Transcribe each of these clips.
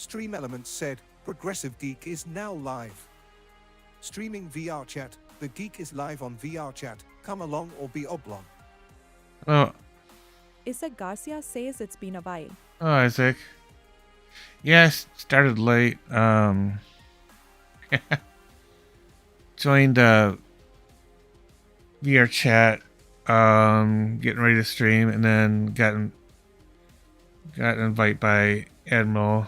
Stream Elements said, Progressive Geek is now live. Streaming VRChat, the Geek is live on VRChat. Come along or be oblong. Oh, Isaac Garcia says it's been a while. oh, Isaac. Yes, started late. Joined VRChat, getting ready to stream, and then got an invite by Admiral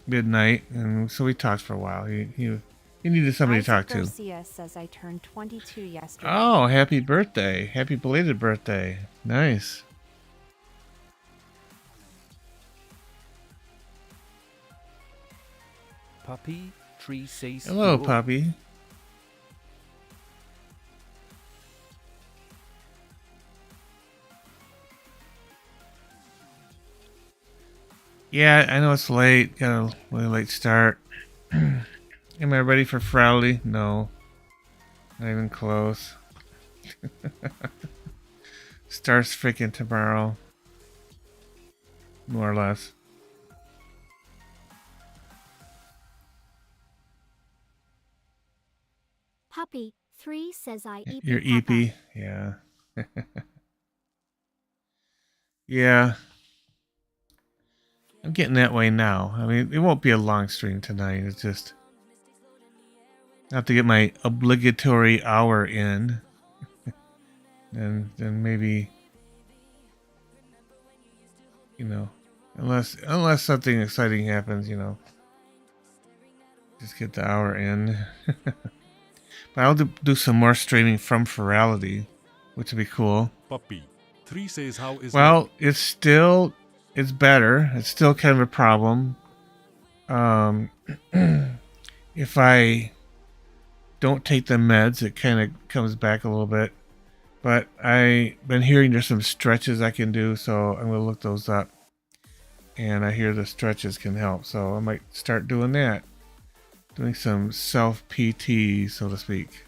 midnight, and so we talked for a while. He needed somebody to talk to. Garcia says I turned 22 yesterday. Oh, happy birthday! Happy belated birthday! Nice. Puppy Tree says Hello, puppy. Yeah, I know it's late. Got a really late start. Am I ready for Friday? No. Not even close. Starts freaking tomorrow. More or less. Puppy 3 says I eat. You're eepy. Yeah. Yeah. I'm getting that way now. I mean, it won't be a long stream tonight. It's just I have to get my obligatory hour in, and then maybe, you know, unless something exciting happens, you know, just get the hour in. But I'll do some more streaming from Ferality, which would be cool. Puppy 3 says how is Well, it's better. It's still kind of a problem. If I don't take the meds, it kind of comes back a little bit. But I've been hearing there's some stretches I can do, so I'm going to look those up. And I hear the stretches can help, so I might start doing that. Doing some self-PT, so to speak.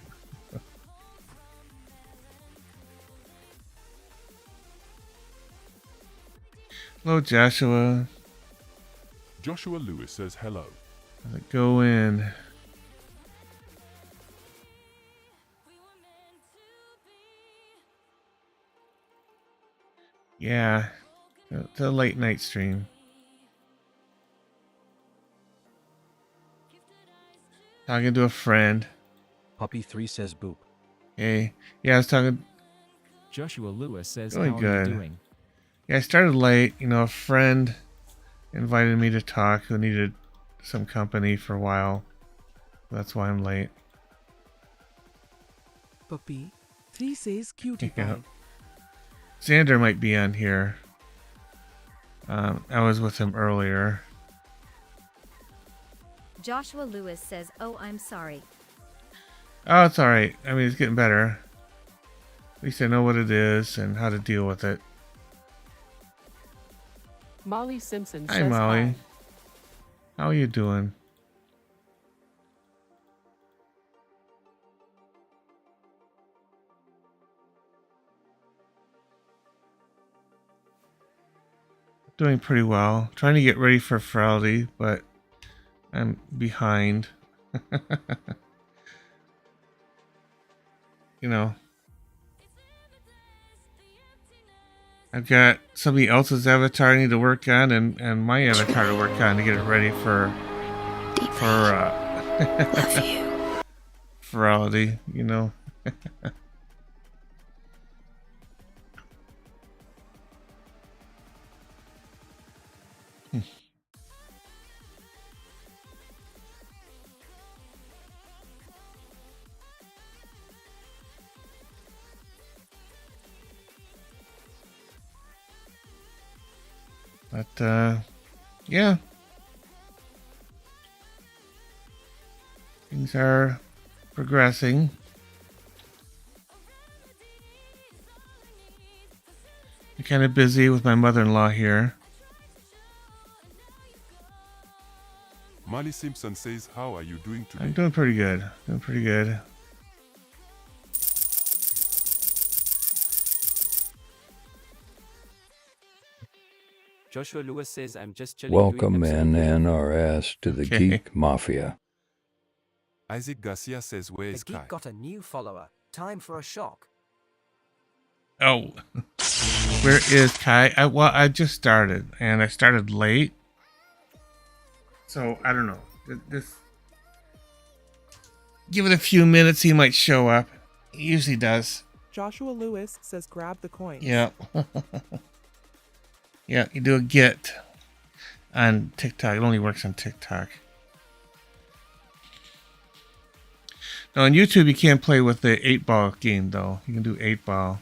Hello, Joshua. Joshua Lewis says hello. How's it going? Yeah, it's a late night stream. Talking to a friend. Puppy 3 says boop. Hey, yeah, I was talking. Joshua Lewis says Really how are good. you doing? Yeah, I started late. You know, a friend invited me to talk who needed some company for a while. That's why I'm late. Puppy 3 says cutie Yeah. pie. Xander might be on here. I was with him earlier. Joshua Lewis says, oh, I'm sorry. Oh, it's alright. I mean, it's getting better. At least I know what it is and how to deal with it. Molly Simpson Hi, says Molly. hi. How are you doing? Doing pretty well. Trying to get ready for Friday, but I'm behind. You know, I've got somebody else's avatar I need to work on, and my avatar to work on to get it ready for Love you. Friday, you know. But yeah, things are progressing. I'm kind of busy with my mother-in-law here. Molly Simpson says how are you doing today? I'm doing pretty good. Doing pretty good. Joshua Lewis says, I'm just chilling. doing Welcome absolutely nothing." NNRS to the Okay. Geek Mafia. Isaac Garcia says, where The is Kai? Geek got a new follower. Time for a shock. Oh, where is Kai? I just started, and I started late, so I don't know. This give it a few minutes, he might show up. He usually does. Joshua Lewis says grab the coins. Yeah. Yeah, you do a get on TikTok. It only works on TikTok. Now on YouTube, you can't play with the 8-ball game though. You can do 8-ball.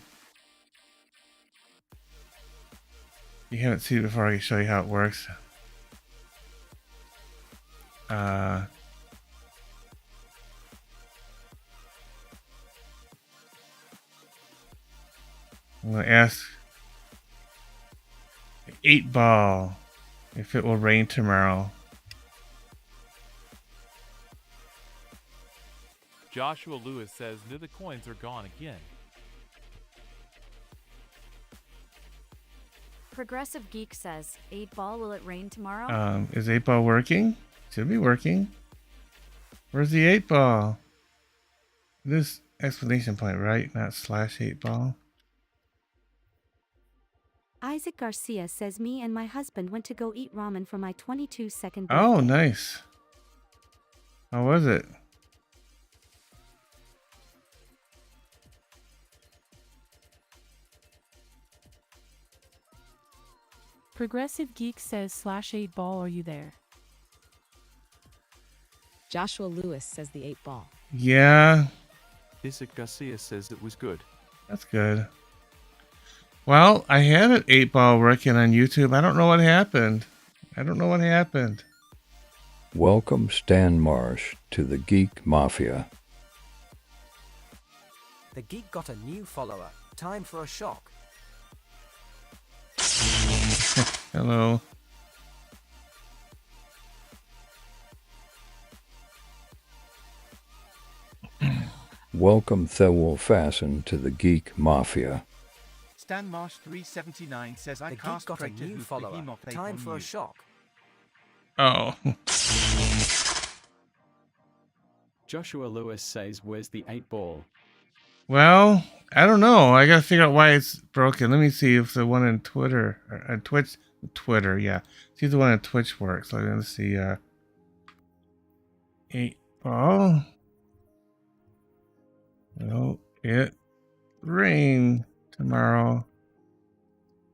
You haven't seen it before. I can show you how it works. I'm going to ask 8-ball if it will rain tomorrow. Joshua Lewis says the coins are gone again. Progressive Geek says, 8-ball, will it rain tomorrow? Is 8-ball working? Should be working. Where's the 8-ball? This exclamation point, right? Not slash 8-ball. Isaac Garcia says, me and my husband went to go eat ramen for my 22nd birthday. Oh, nice. How was it? Progressive Geek says /8-ball, are you there? Joshua Lewis says the 8-ball. Yeah, Isaac Garcia says it was good. that's good. Well, I had an 8-ball working on YouTube. I don't know what happened. Welcome Stan Marsh to the Geek Mafia. The Geek got a new follower. Time for a shock. Hello. Welcome Thewol Fasten to the Geek Mafia. Stan Marsh 379 says I The Geek cast got a Crater new Hoof follower. Behemoth ape Time on for a you. shock. Oh. Joshua Lewis says, where's the 8-ball? Well, I don't know. I gotta figure out why it's broken. Let me see if the one in Twitter, or Twitter, yeah. See if the one on Twitch works. I'm gonna see. 8-ball. Will it rain tomorrow?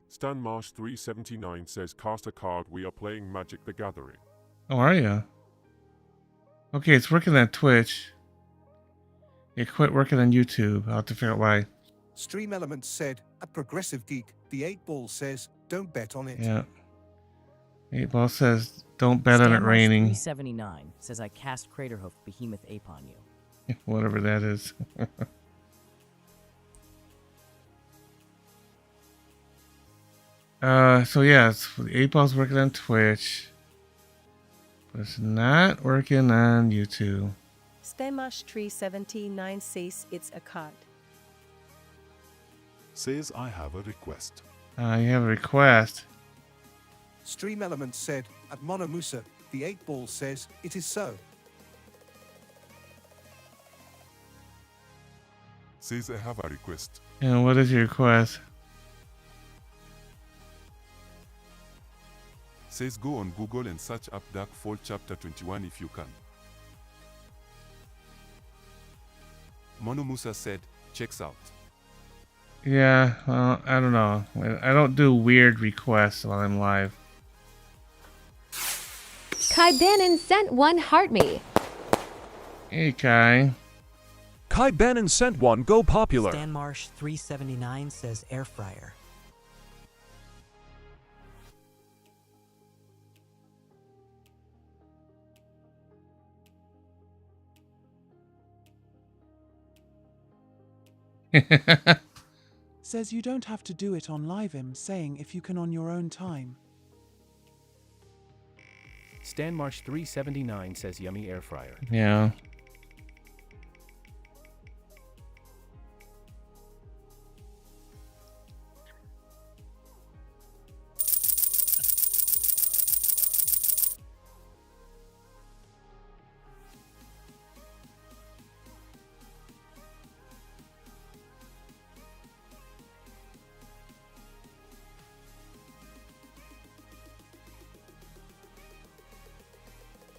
Stan Marsh 379 says, cast a card, we are playing Magic the Gathering. Oh, are you? Okay, it's working on Twitch. It quit working on YouTube. I'll have to figure out why. Stream Elements said, at Progressive Geek, the 8-ball says, don't bet on it. Yeah. 8-ball says, don't bet on it raining. 379 says I cast Craterhoof Behemoth Ape on you. Whatever that is. So yeah, the 8-ball's working on Twitch. But it's not working on YouTube. Stemash 379 says it's a card. Says, I have a request. You have a request. Stream Elements said, at Monomusa, the 8-ball says, it is so. Says, I have a request. And what is your request? Says, go on Google and search up Dark Fall Chapter 21 if you can. Monomusa said, checks out. Yeah, well, I don't know. I don't do weird requests while I'm live. Kai Bannon sent one heart me. Hey, Kai. Kai Bannon sent one, go popular. Stan Marsh 379 says air fryer. Says you don't have to do it on LiveIm, saying if you can on your own time. Stan Marsh 379 says yummy air fryer. Yeah.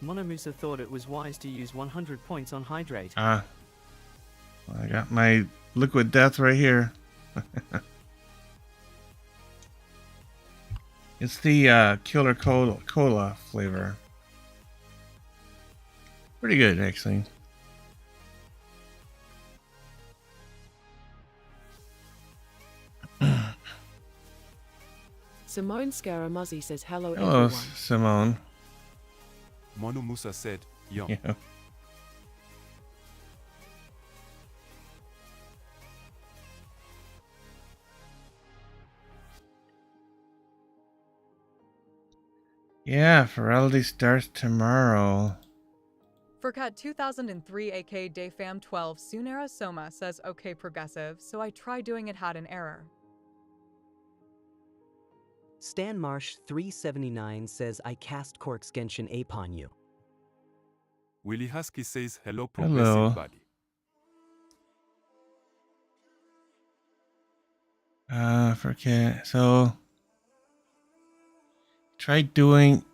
Monomusa thought it was wise to use 100 points on Hydrate. Ah. Well, I got my liquid death right here. It's the Killer Cola flavor. Pretty good, actually. Simone Scaramuzzi says hello, Hello, everyone. Simone. Monomusa said, yeah. Yeah, Ferality starts tomorrow. Furcat 2003 AK Dayfam 12 Sunera Soma says okay progressive, so I tried doing it, had an error. Stan Marsh 379 says I cast Cork's Genshin upon you. Willie Husky says hello Hello. progressive buddy. Forget. So try doing.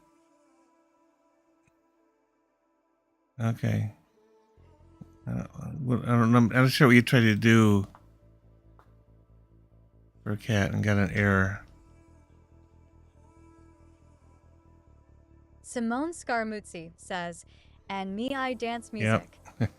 Okay. I don't know. I'm not sure what you tried to do for a cat and got an error. Simone Scaramuzzi says, and me I dance music. Yep.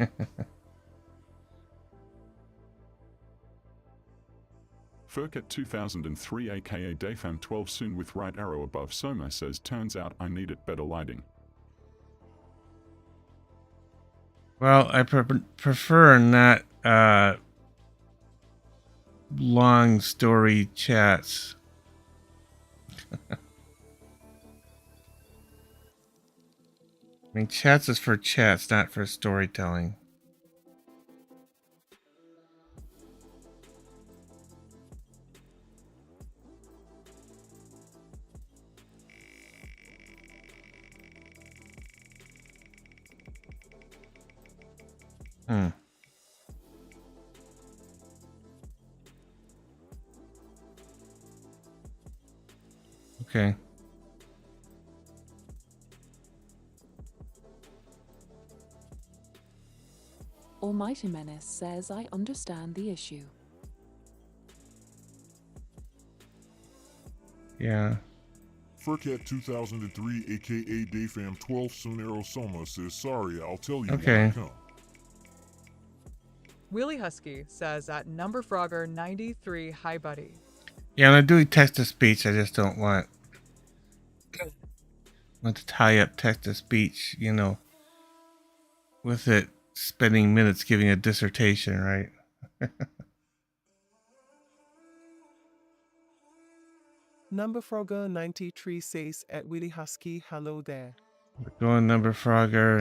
Furcat 2003 aka Dayfam 12 soon with right arrow above Soma says turns out I needed better lighting. Well, I prefer not long story chats. I mean, chats is for chats, not for storytelling. Okay. Almighty Menace says I understand the issue. Yeah. Furcat 2003 aka Dayfam 12 Sunero Soma says sorry, I'll tell you Okay. when I come. Willie Husky says at number Frogger 93 hi buddy. Yeah, when I'm doing text to speech, I just don't want to tie up text to speech, you know, with it spending minutes giving a dissertation, right? Number Frogger 93 says at Willie Husky, hello there. We're going number Frogger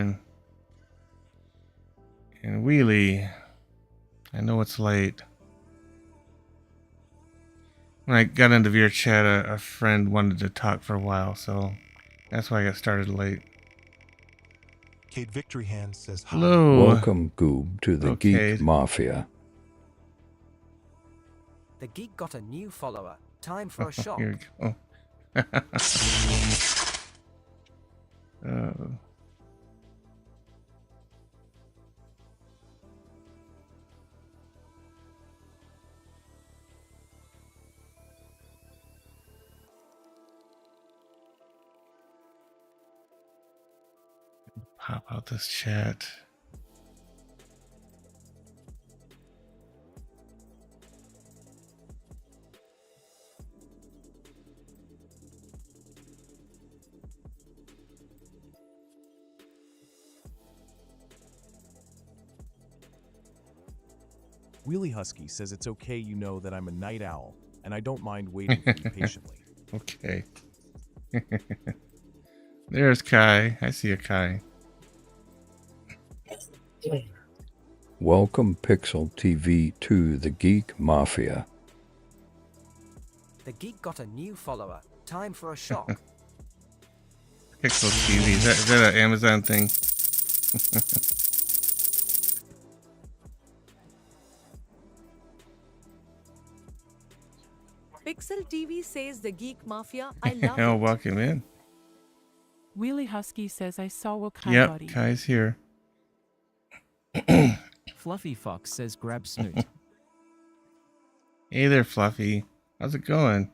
and Wheelie. I know it's late. When I got into VRChat, a friend wanted to talk for a while, so that's why I got started late. Kate Victory Hand says hi. Hello. Welcome, Goob, to the Geek Mafia. The Geek got a new follower. Time for a shock. Here we go. Pop out this chat. Wheelie Husky says it's okay, you know that I'm a night owl, and I don't mind waiting for you patiently. Okay. There's Kai. I see a Kai. Welcome, Pixel TV, to the Geek Mafia. The Geek got a new follower. Time for a shock. Pixel TV. Is that an Amazon thing? Pixel TV says the Geek Mafia. I love I'll it. walk him in. Wheelie Husky says I saw what Kai Yep, buddy. Kai's here. Fluffy Fox says grab Snoot. Hey there, Fluffy. How's it going?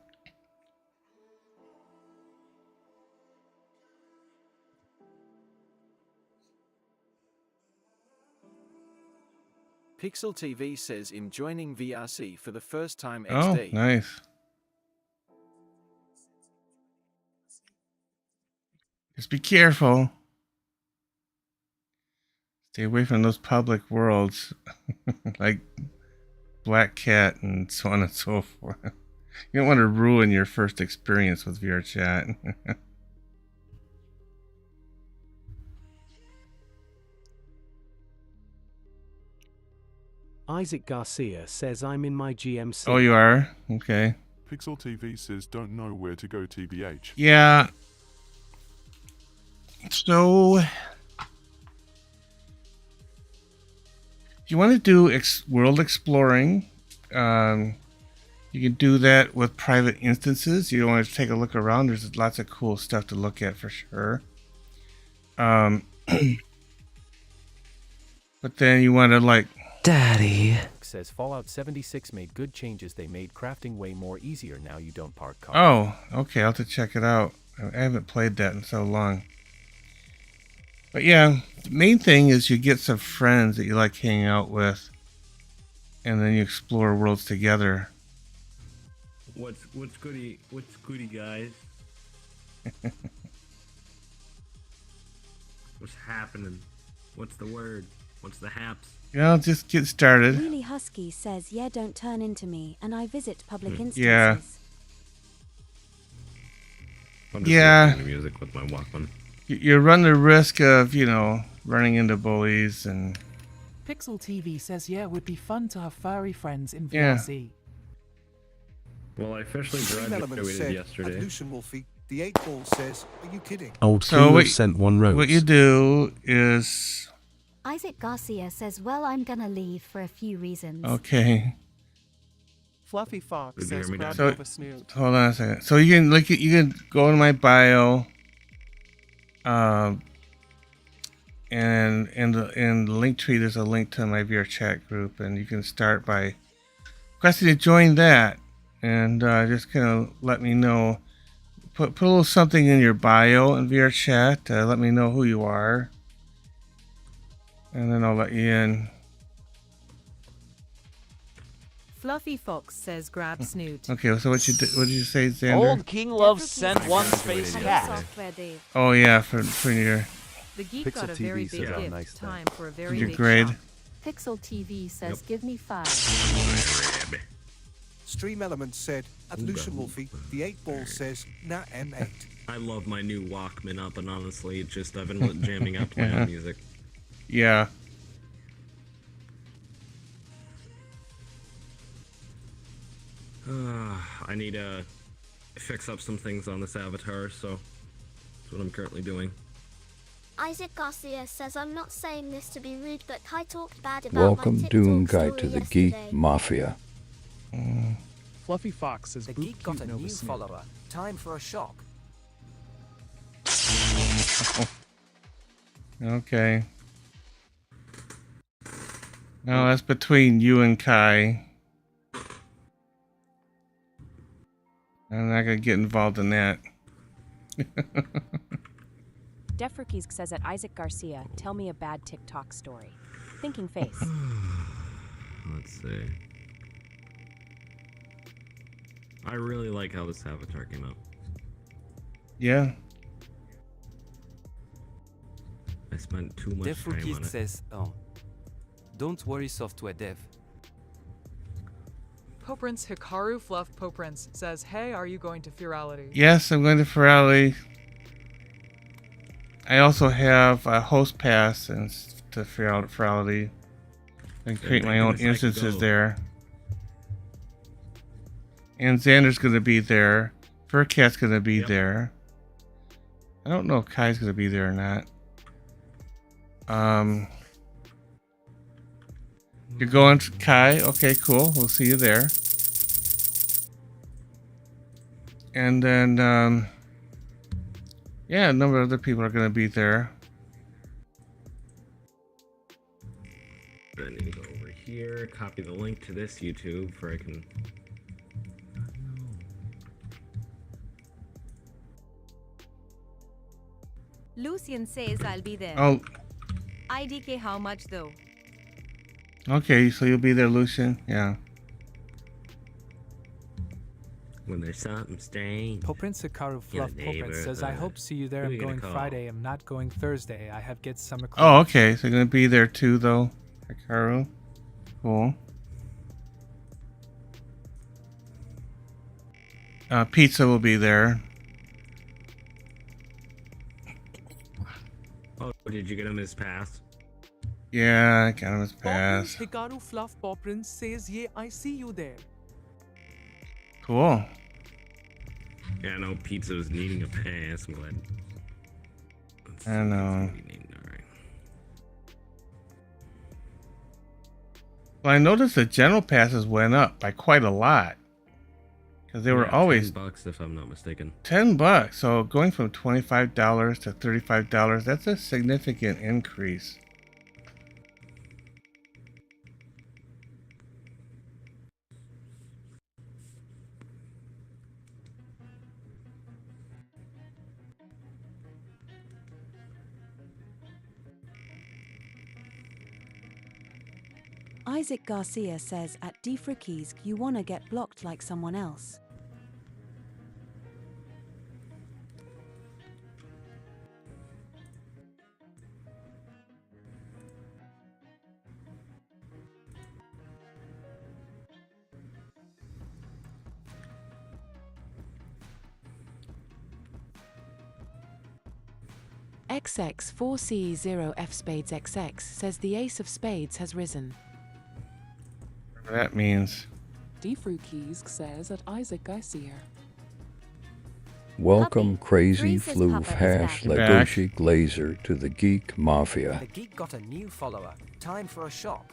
Pixel TV says I'm joining VRC for the first time Oh, XD. nice. Just be careful. Stay away from those public worlds like Black Cat and so on and so forth. You don't want to ruin your first experience with VRChat. Isaac Garcia says I'm in my GMC. Oh, you are? Okay. Pixel TV says don't know where to go TBH. Yeah. So, if you want to do world exploring, you can do that with private instances. You want to take a look around. There's lots of cool stuff to look at for sure. But then you want to like... Daddy says Fallout 76 made good changes. They made crafting way more easier. Now you don't park cars. Oh, okay. I'll have to check it out. I haven't played that in so long. But yeah, the main thing is you get some friends that you like hanging out with, and then you explore worlds together. What's goody guys? What's happening? What's the word? What's the haps? You know, just get started. Wheelie Husky says, yeah, don't turn into me, and I visit public instances. Yeah. I'm just listening to music with my Walkman. You run the risk of, you know, running into bullies and... Pixel TV says, yeah, it would be fun to have furry friends in Yeah. VRC. Well, I officially Stream Element graduated said, yesterday. and Lucian Wolfie, the 8 Ball says, are you kidding? Old So King what, sent one rose. what you do is... Isaac Garcia says, well, I'm gonna leave for a few reasons. Okay. Fluffy Fox Did you hear says me, grab Dad? Nova Snoot. Hold on a second. So you can you can go to my bio, and in the link tree there's a link to my VRChat group, and you can start by requesting to join that, and just kind of let me know. Put a little something in your bio in VRChat. Let me know who you are, and then I'll let you in. Fluffy Fox says grab Snoot. Okay, so what did you say, Xander? Old King loves sent one space cat. Oh yeah, for your... The Geek Pixel got a TV very says big I'm gift. nice Time for a very your big grade. shop. Pixel TV says, Yep. give me 5. Stream Element said, and Lucian Wolfie, the 8 Ball says, nah, M8. I love my new Walkman up, and honestly, it's just I've been jamming out to my own music. Yeah. I need to fix up some things on this avatar, so that's what I'm currently doing. Isaac Garcia says, I'm not saying this to be rude, but Kai talked bad about Welcome, my TikTok Doom Guy, story to the yesterday. Geek Mafia. Fluffy Fox says The boot Geek got cute a Nova new Snoot. follower. Time for a shock. Okay. No, that's between you and Kai. I'm not gonna get involved in that. Defrikis says at Isaac Garcia, tell me a bad TikTok story. Thinking face. Let's see. I really like how this avatar came out. Yeah. I spent too much time on Defrukist it. says, oh, don't worry software dev. Poprince Hikaru Fluff Poprince says, hey, are you going to Furality? Yes, I'm going to Ferrari. I also have a host pass and to Ferrari. I can create my own instances there. And Xander's going to be there. Furcat's going to be there. I don't know if Kai's going to be there or not. You're going to Kai? Okay, cool. We'll see you there. And then Yeah, a number of other people are going to be there. I need to go over here, copy the link to this YouTube where I can. Lucian says I'll be there. Oh, IDK how much though? okay, so you'll be there, Lucian? Yeah. When there's something strange. Poprince Hikaru Fluff Poprince says, I hope see you there. I'm going Friday. I'm not going Thursday. I have get summer clothes. Oh, okay. So you're going to be there too, though, Hikaru. Cool. Pizza will be there. Oh, did you get him his pass? Yeah, I got him his pass. Hikaru Fluff Poprince says, yeah, I see you there. Cool. Yeah, I know Pizza was needing a pass. I'm glad. I know. Well, I noticed the general passes went up by quite a lot. Because they were always $10 if I'm not mistaken. $10. So going from $25 to $35, that's a significant increase. Isaac Garcia says at Defrickies you wanna get blocked like someone else. XX4C0F Spades XX says the ace of spades has risen. Whatever that means. Defrickies says at Isaac Garcia. Welcome Crazy Three's Flu Papa is Hash back. Legoshi Glazer to the Geek Mafia. The Geek got a new follower. Time for a shop.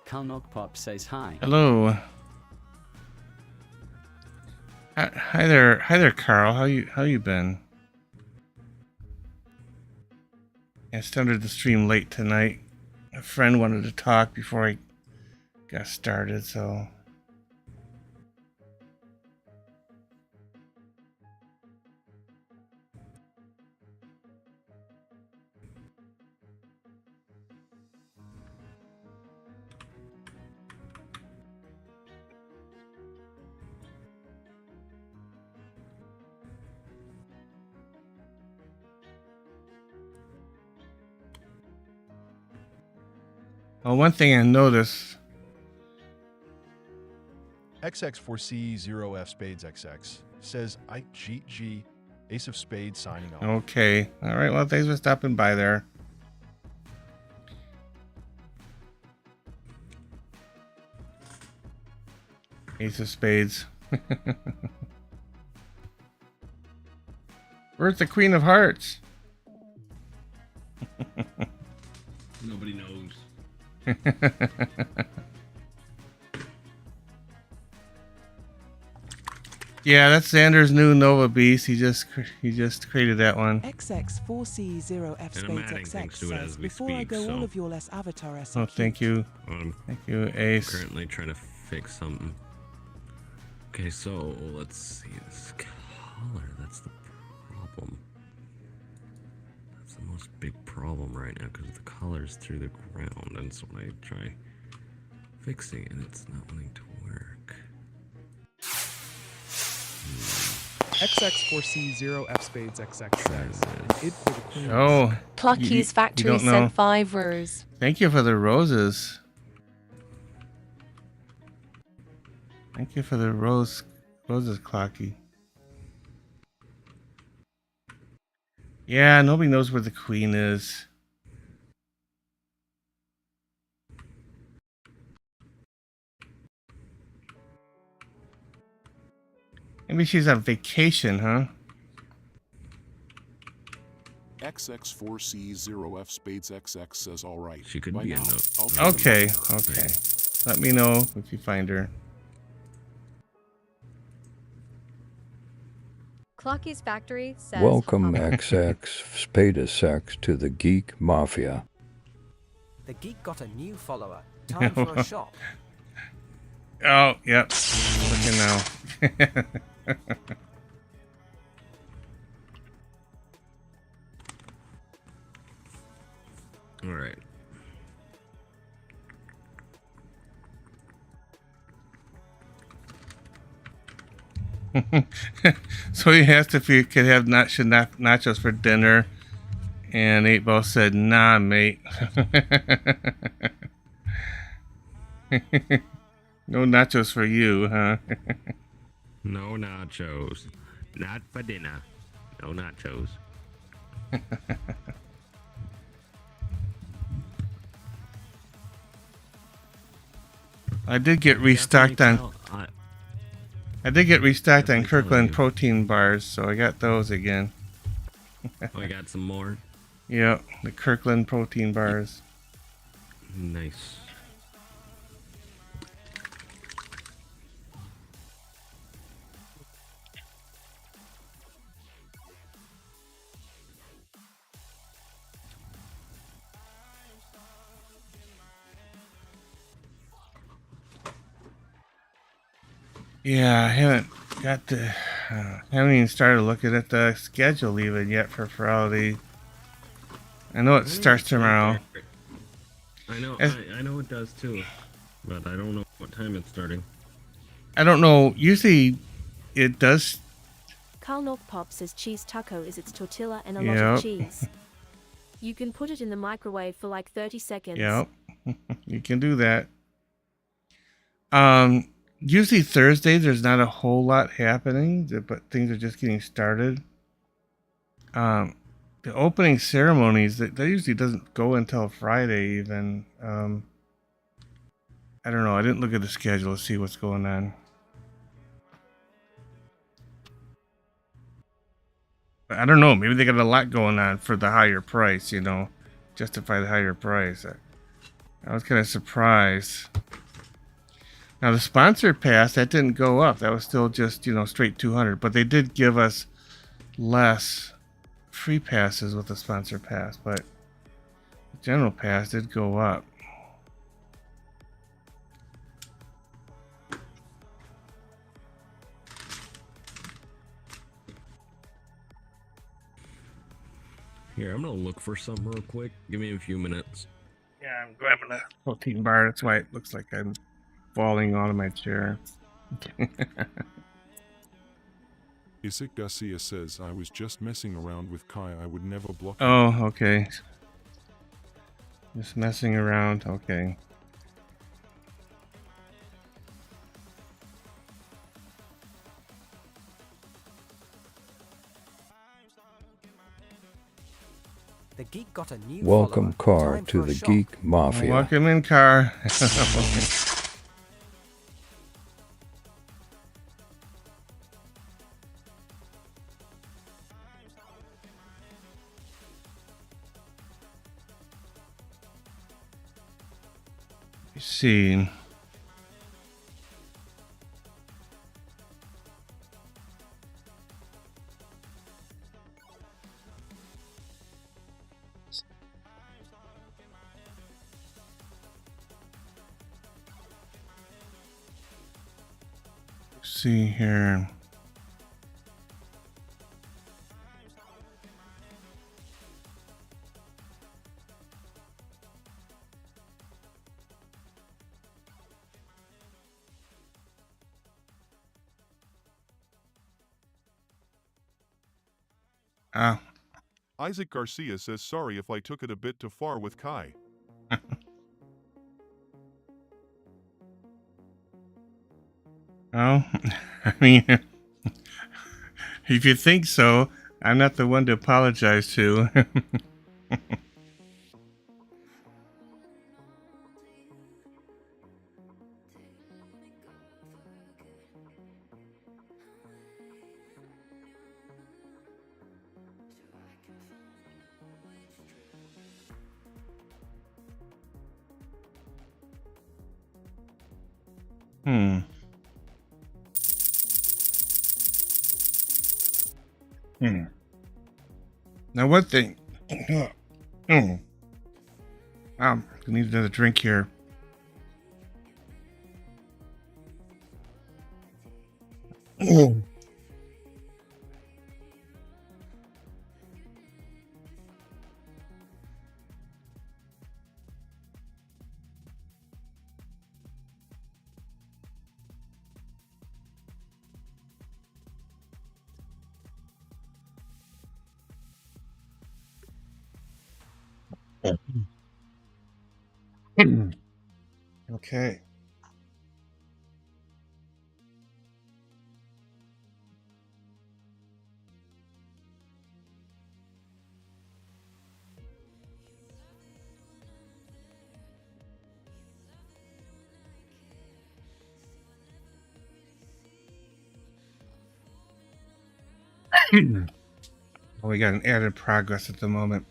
Kalnok Pop says hi. Hello. Hi there, Carl. How you been? I started the stream late tonight. A friend wanted to talk before I got started, so. Well, one thing I noticed. XX4C0F Spades XX says IGG Ace of Spades signing off. Okay. All right. Well, thanks for stopping by there. Ace of Spades. Where's the Queen of Hearts? Nobody knows. Yeah, that's Xander's new Nova Beast. He just created that one. XX4C0F Spades XX says before I go all of your less avatar SQ. Oh, thank you. Thank you, Ace. I'm currently trying to fix something. Okay, so let's see this color. That's the problem. That's the most big problem right now because the color's through the ground, and so when I try fixing it, it's not wanting to work. XX4C0F Spades XX says it for the queen. Oh, Clucky's Factory sent 5 rows. Thank you for the roses. Thank you for the roses, Clocky. Yeah, nobody knows where the queen is. Maybe she's on vacation, huh? XX4C0F Spades XX says all right. She could By be now, in I'll the. be Okay, on the- okay. Let me know if you find her. Clocky's Factory says, Welcome XX Spadasecks to the Geek Mafia. The Geek got a new follower. Time for a shop. Oh, yep. Looking now. All right. So he asked if he could have nachos for dinner, and 8-Ball said, "Nah, mate." No nachos for you, huh? No nachos. Not for dinner. No nachos. I did get restocked on. I did get restocked on Kirkland protein bars, so I got those again. Oh, I got some more. Yep, the Kirkland protein bars. Nice. Yeah, I haven't got the. Haven't even started looking at the schedule even yet for Friday. I know it starts tomorrow. I know. I know it does too, but I don't know what time it's starting. I don't know. Usually, it does. Carl North Pop says cheese taco is its tortilla and a lot of cheese. You can put it in the microwave for like 30 seconds. Yep, you can do that. Usually Thursday there's not a whole lot happening, but things are just getting started. The opening ceremonies that usually doesn't go until Friday even. I don't know. I didn't look at the schedule to see what's going on. But I don't know. Maybe they got a lot going on for the higher price. Justify the higher price. I was kind of surprised. Now the sponsored pass, that didn't go up. That was still just, straight 200. But they did give us less free passes with the sponsored pass. But the general pass did go up. Here, I'm gonna look for something real quick. Give me a few minutes. Yeah, I'm grabbing a protein bar. That's why it looks like I'm falling out of my chair. Isaac Garcia says, I was just messing around with Kai. I would never block him. Oh, okay. Just messing around. Okay. The Geek got a new Welcome, follower. Car, Time to for a the shop. Geek Mafia. Welcome in, Car. See. See here. Ah. Isaac Garcia says sorry if I took it a bit too far with Kai. Oh, I mean, if you think so, I'm not the one to apologize to. Hmm. Now, one thing. I need another drink here. Okay. Well, we got an added progress at the moment.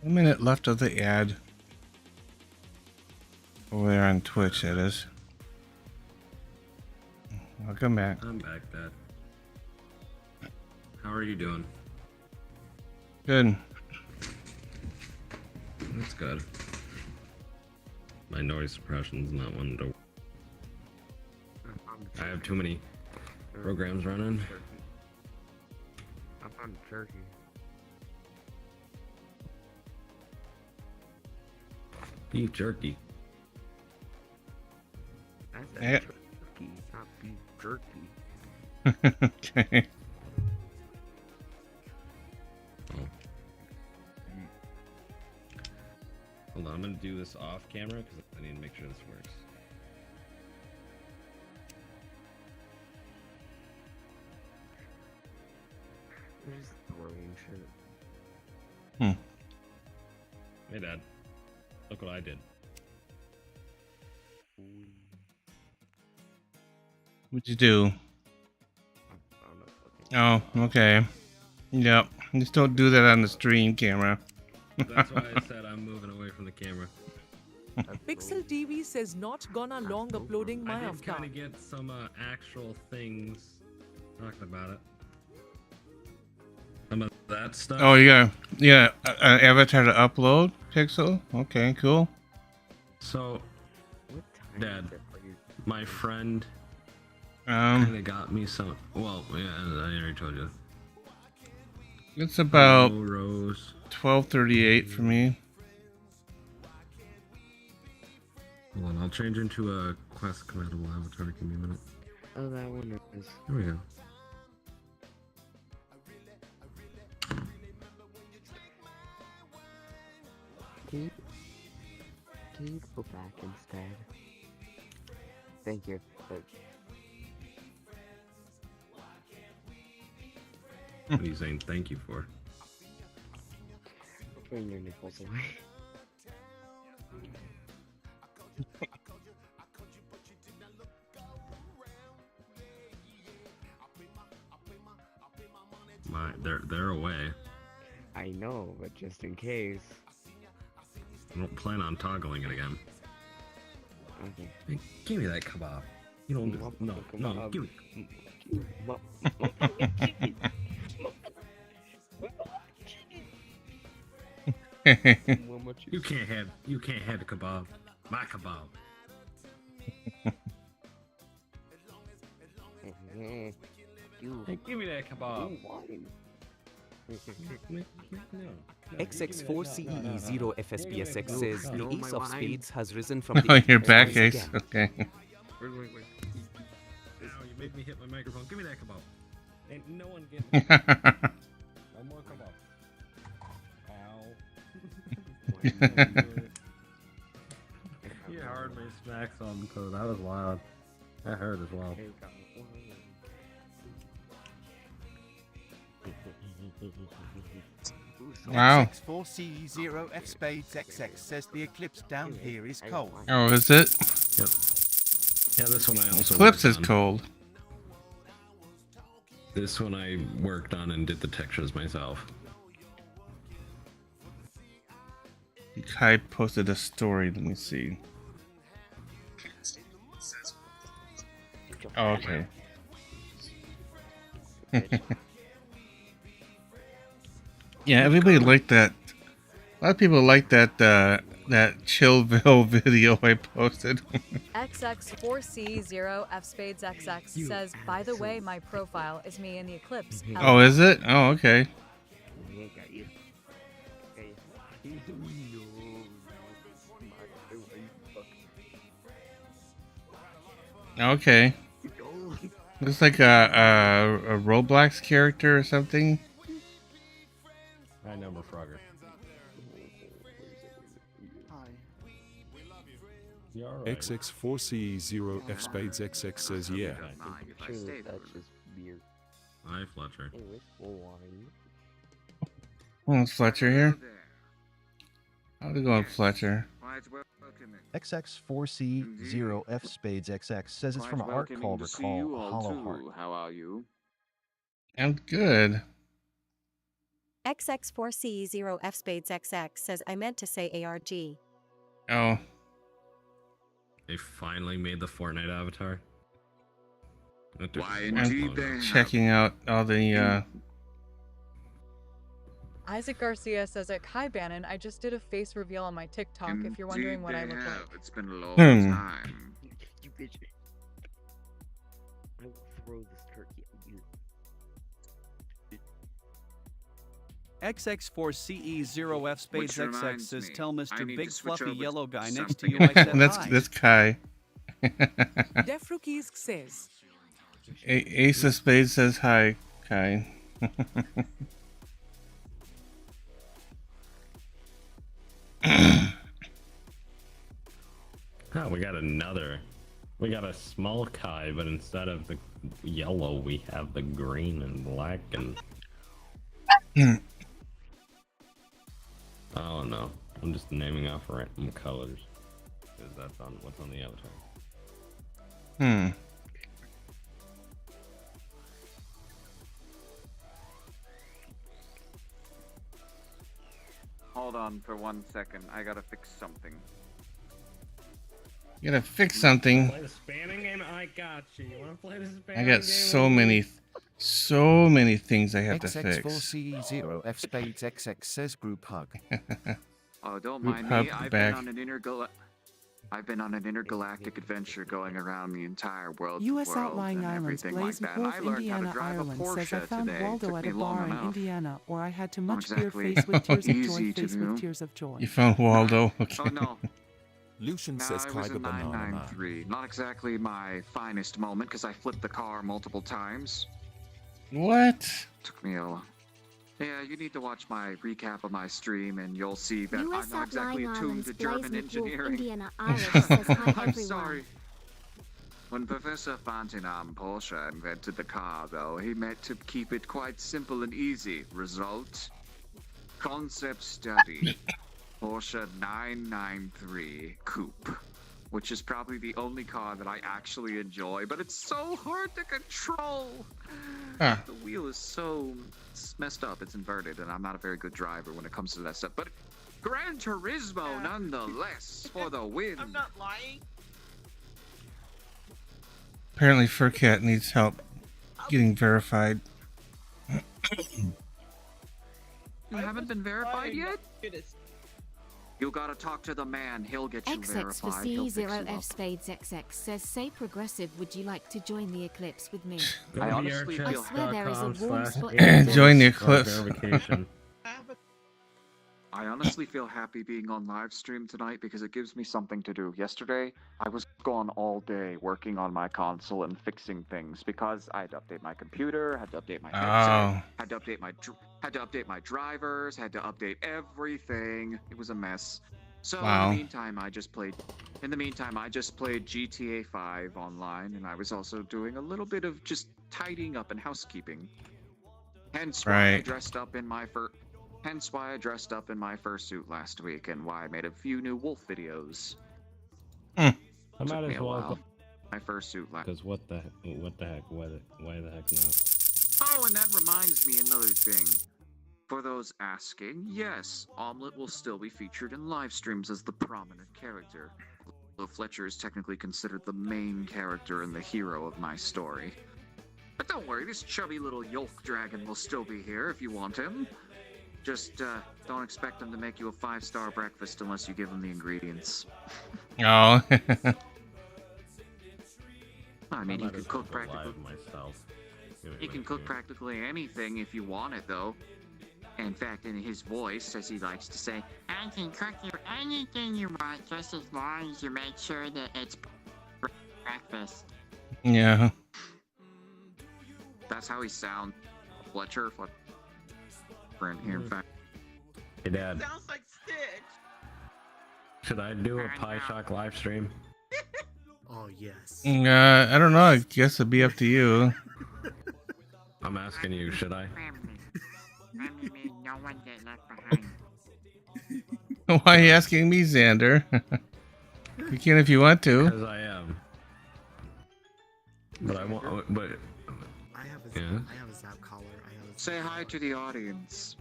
A minute left of the ad. Over there on Twitch, that is. Welcome back. I'm back, Dad. How are you doing? Good. That's good. My noise suppression's not one to. I have too many programs running. I'm on turkey. Beef jerky. I said Yeah. turkey, not beef jerky. Okay. Oh. Hold on, I'm gonna do this off camera because I need to make sure this works. You're just throwing shit. Hey, Dad. Look what I did. What'd you do? Oh, okay. Yep. Just don't do that on the stream camera. That's why I said I'm moving away from the camera. Pixel TV says not gonna long uploading my I did avatar. kind of get some actual things talking about it. Some of that stuff. Oh, you got an avatar to upload, Pixel? Okay, cool. So, Dad, my friend Um, kind of got me some. Well, yeah, I already told you. It's about Rose. 12:38 for me. Hold on, I'll change into a quest compatible avatar. Give me a minute. Oh, that one is. Here we go. Can you go back instead? Thank you. What are you saying thank you for? Bring your nipples away. They're away. I know, but just in case. I don't plan on toggling it again. Okay. Hey, give me that kebab. You don't do no, give me. You can't have the kebab. My kebab. Hey, give me that kebab. XX4CEE0FSPSX says the ace of spades has risen from the. Oh, you're back, Ace. Okay. Wait. Ow, you made me hit my microphone. Give me that kebab. Ain't no one getting it. One more kebab. Ow. You heard me smack something, so that was loud. That hurt as well. Wow. X4C0F Spades XX says the eclipse down here is cold. Oh, is it? Yep. Yeah, this one I also Eclipse is worked on. cold. This one I worked on and did the textures myself. Kai posted a story. Let me see. Oh, okay. Yeah, everybody liked that. A lot of people liked that that Chillville video I posted. XX4C0F Spades XX says, by the way, my profile is me in the eclipse. Oh, is it? Oh, okay. Okay. Looks like a Roblox character or something. I number Frogger. XX4C0F Spades XX says yeah. Hi, Fletcher. Oh, is Fletcher here? How's it going, Fletcher? XX4C0F Spades XX says it's from an art called Recall a Hollow Heart. How are you? I'm good. XX4C0F Spades XX says I meant to say ARG. Oh. They finally made the Fortnite avatar. Why indeed they I'm checking out all the Isaac Garcia says, "Hi Bannon, I just did a face reveal on my TikTok. If you're wondering what I look like." It's been a long time. You bitch. I will throw this turkey at you. XX4CE0F Spades Which XX reminds says, me, "Tell I Mr. need Big to switch Fluffy over Yellow to Guy next to something you I said that's hi." Kai. Defrukis says. Ace of Spades says hi, Kai. Oh, we got another. We got a small Kai, but instead of the yellow, we have the green and black and. Oh no! I'm just naming off random colors because that's on what's on the avatar. Hold on for 1 second. I gotta fix something. You gotta fix something. Play the spamming game? I got you. You wanna play the spamming game? I got so many things I have to fix. XX4C0F Spades XX says group hug. Oh, don't Group mind hug me. I've back. been on an intergalactic adventure going around the entire world. U.S. world outlying and islands, everything like Blaze that. Wolf, I learned Indiana, how to drive Ireland a Porsche says I found today. Waldo Took at me a long bar in enough. Indiana, or I had to Not much beer exactly face with tears of joy, easy to face do. with tears of joy. You found Waldo. Okay. Oh no. Lucian says I was Kyber in Banana Man. 993. Not exactly my finest moment because I flipped the car multiple times. What? Took me a. Yeah, you need to watch my recap of my stream and you'll see that US I'm not exactly attuned to German engineering. Indiana, Ireland says hi I'm everyone. sorry. When Professor Fontenam Porsche invented the car, though, he meant to keep it quite simple and easy. Result? Concept study. Porsche 993 Coupe. Which is probably the only car that I actually enjoy, but it's so hard to control. Huh. The wheel is so messed up, it's inverted, and I'm not a very good driver when it comes to that stuff. But Gran Turismo, nonetheless, for the win. I'm not lying. Apparently Furcat needs help getting verified. You haven't been verified yet? You gotta talk to the man, he'll get you XX for verified. He'll fix you C0F up. Spades XX says, "Say progressive, would you like to join the eclipse with me?" I honestly I feel swear there is a warm spot in the Join the village. eclipse. I honestly feel happy being on live stream tonight because it gives me something to do. Yesterday, I was gone all day working on my console and fixing things because I had to update my computer, had to update my headset, had to update my drivers, had to update everything. It was a mess. So Wow. in the meantime, I just played GTA 5 online, and I was also doing a little bit of just tidying up and housekeeping. Hence why I dressed up in my fursuit last week, and why I made a few new wolf videos. I Took might me as a well. while. My fursuit last. Because what the heck? Why the heck not? Oh, and that reminds me another thing. For those asking, yes, Omelette will still be featured in live streams as the prominent character. Although Fletcher is technically considered the main character and the hero of my story. But don't worry, this chubby little yolk dragon will still be here if you want him. Just don't expect him to make you a 5-star breakfast unless you give him the ingredients. Oh. I mean, he can cook practically myself. He can cook practically anything if you want it, though. In fact, in his voice, as he likes to say, I can cook you anything you want, just as long as you make sure that it's breakfast. Yeah. That's how he sounds. Fletcher here, in fact. Hey, Dad. Sounds like Stitch. Should I do a Pie Shock live stream? Oh, yes. I don't know. I guess it'd be up to you. I'm asking you, should I? No one get left behind. Why are you asking me, Xander? You can if you want to. Because I am. But I want. But I have a Zap collar. Say hi to the audience.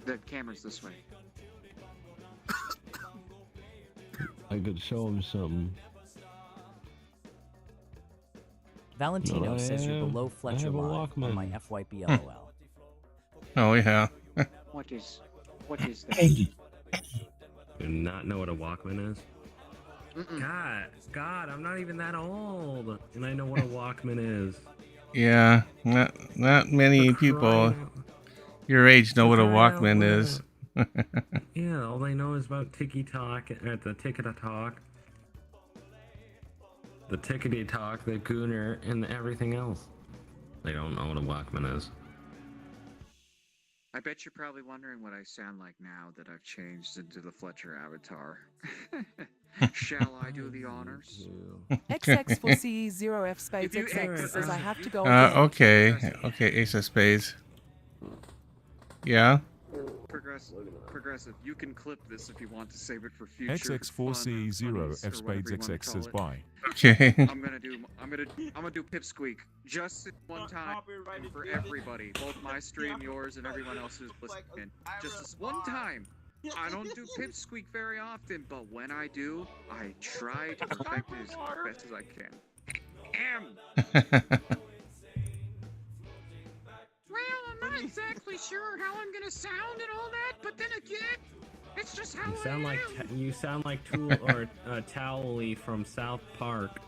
The camera's this way. I could show him something. Valentino says you're below Fletcher line on my FYP LOL. Oh yeah. What is that? Do not know what a Walkman is? God, I'm not even that old, and I know what a Walkman is. Yeah, not many people your age know what a Walkman is. Yeah, all they know is about Tiki-Talk at the Tickety-Talk. The Tickety-Talk, the Gooner, and everything else. They don't know what a Walkman is. I bet you're probably wondering what I sound like now that I've changed into the Fletcher avatar. Shall I do the honors? XX4C0F Spades XX says I have to go. Okay, Ace of Spades. Yeah. Progressive. You can clip this if you want to save it for future. XX4C0F Spades XX says bye. Okay. I'm gonna do Pipsqueak just one time for everybody, both my stream, yours, and everyone else who's listening. Just this one time. I don't do Pipsqueak very often, but when I do, I try to perfect it as best as I can. Well, I'm not exactly sure how I'm gonna sound and all that, but then again, it's just how You sound like Tool or Towley from South Park.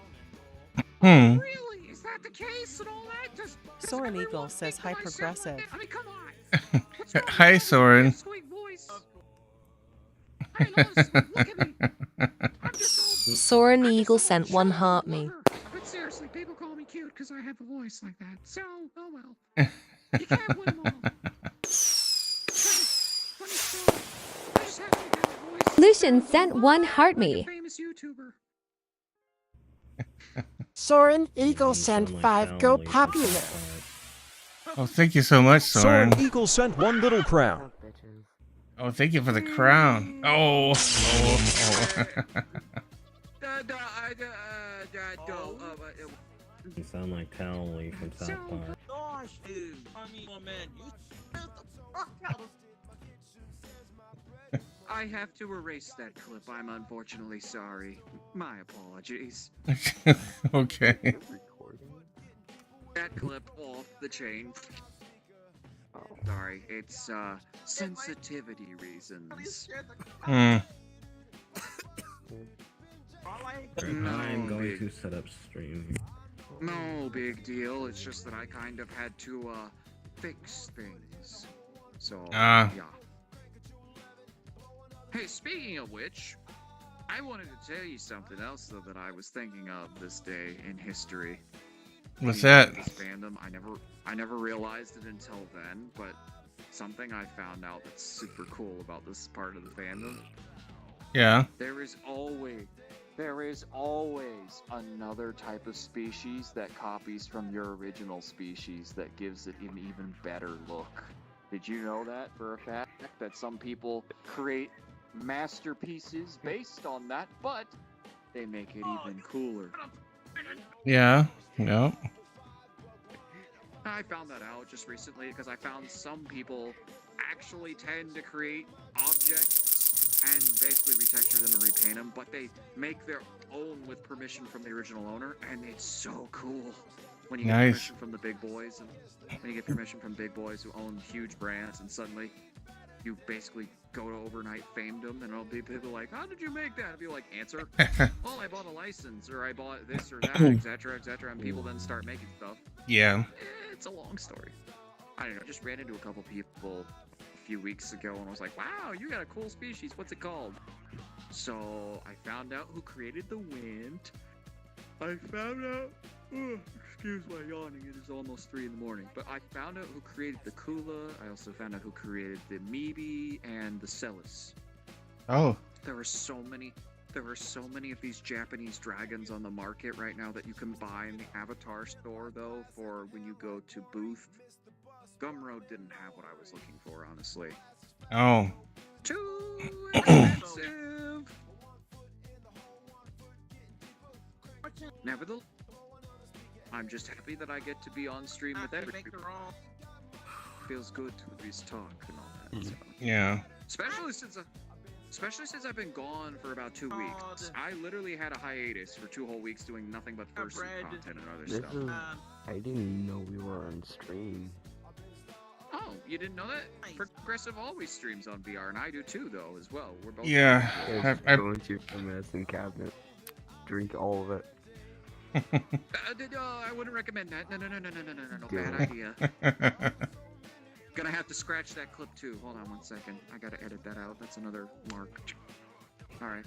Really? Is that the case and all that? Does Soren Eagle says hi progressive. I mean, come on. Hi, Soren. Soren Eagle sent one heart me. But seriously, people call me cute because I have a voice like that. So, oh well. You can't win them all. Lucian sent one heart me. Famous YouTuber. Soren Eagle sent 5 go popular. Oh, thank you so much, Soren. Soren Eagle sent 1 little crown. Oh, thank you for the crown. Oh. You sound like Towley from South Park. I have to erase that clip. I'm unfortunately sorry. My apologies. Okay. That clip off the chain. Sorry, it's sensitivity reasons. I'm going to set up stream. No big deal. It's just that I kind of had to fix things. So yeah. Hey, speaking of which, I wanted to tell you something else though that I was thinking of this day in history. What's that? This fandom, I never realized it until then, but something I found out that's super cool about this part of the fandom. Yeah. There is always There is always another type of species that copies from your original species that gives it an even better look. Did you know that for a fact? That some people create masterpieces based on that, but they make it even cooler. Yeah. Yep. I found that out just recently because I found some people actually tend to create objects and basically retexture them and repaint them, but they make their own with permission from the original owner, and it's so cool when you get permission from the big boys, and when you get permission from big boys who own huge brands, and suddenly you basically go to overnight famedom, and it'll be people like, how did you make that? It'll be like, answer, well, I bought a license, or I bought this or that, etc., etc., and people then start making stuff. Yeah. It's a long story. I don't know, just ran into a couple people a few weeks ago and was like, wow, you got a cool species, what's it called? So I found out who created the wind. I found out, excuse my yawning, it is almost 3 in the morning, but I found out who created the Kula. I also found out who created the Mibi and the Celis. Oh. There are so many of these Japanese dragons on the market right now that you can buy in the Avatar store, though, for when you go to booth. Gumroad didn't have what I was looking for, honestly. Oh. Too expensive. Nevertheless, I'm just happy that I get to be on stream with everybody. Feels good to be talk and all that. So. Yeah. Especially since I've been gone for about 2 weeks. I literally had a hiatus for 2 whole weeks doing nothing but fursuit content and other stuff. I didn't know we were on stream. Oh, you didn't know that? Progressive always streams on VR, and I do too, though, as well. We're both. Yeah. Go into your medicine cabinet. Drink all of it. I wouldn't recommend that. No, bad idea. Gonna have to scratch that clip too. Hold on 1 second. I gotta edit that out. That's another mark. Alright.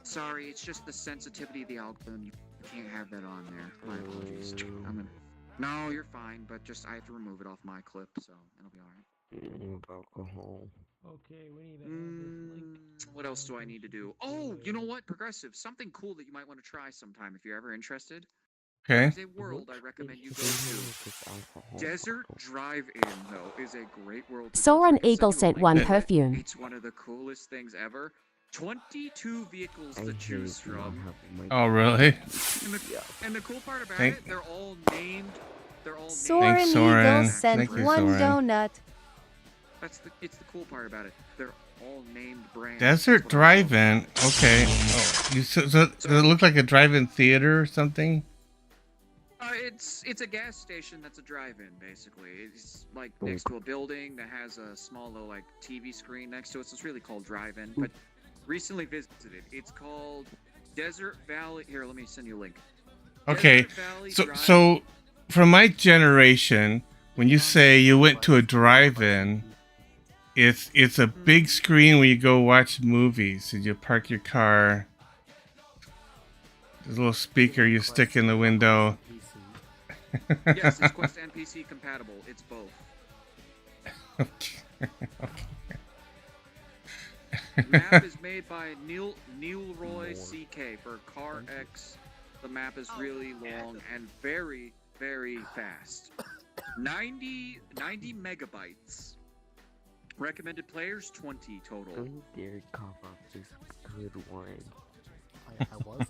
Sorry, it's just the sensitivity of the algorithm. You can't have that on there. My apologies. No, you're fine, but just I have to remove it off my clip, so it'll be alright. Alcohol. Okay, we need what else do I need to do? Oh, you know what? Progressive. Something cool that you might want to try sometime if you're ever interested. Okay. There's a world I recommend you go to. Desert Drive-In, though, is a great world. Soren Eagle sent one perfume. It's one of the coolest things ever. 22 vehicles to choose from. Oh, really? And the cool part about it, they're all named. Soren Eagle sent one donut. It's the cool part about it. They're all named brands. Desert Drive-In. Okay. Oh, so does it look like a drive-in theater or something? It's a gas station that's a drive-in, basically. It's like next to a building that has a small little like TV screen next to it. So it's really called drive-in. But recently visited. It's called Desert Valley. Here, let me send you a link. Okay. So from my generation, when you say you went to a drive-in, it's a big screen where you go watch movies and you park your car. There's a little speaker you stick in the window. Yes, it's Quest and PC compatible. It's both. Map is made by Neilroy CK for Car X. The map is really long and very, very fast. 90 megabytes. Recommended players 20 total. Dear cough up this good wine.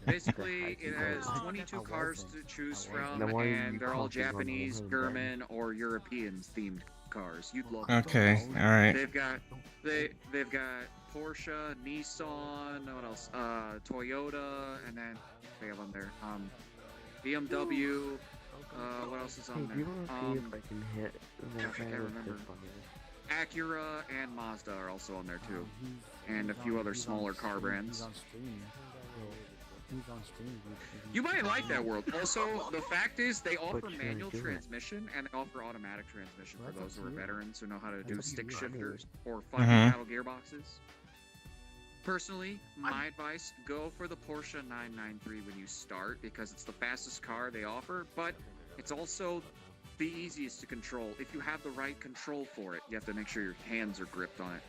Basically, it has 22 cars to choose from, and they're all Japanese, German, or European themed cars. You'd love them. Okay, all right. They've got Porsche, Nissan, what else? Toyota, and then they have on there. BMW. What else is on there? I can't remember. Acura and Mazda are also on there too, and a few other smaller car brands. You might like that world. Also, the fact is they offer manual transmission and they offer automatic transmission for those who are veterans who know how to do stick shifters or fun paddle gearboxes. Personally, my advice, go for the Porsche 993 when you start because it's the fastest car they offer, but it's also the easiest to control. If you have the right control for it, you have to make sure your hands are gripped on it.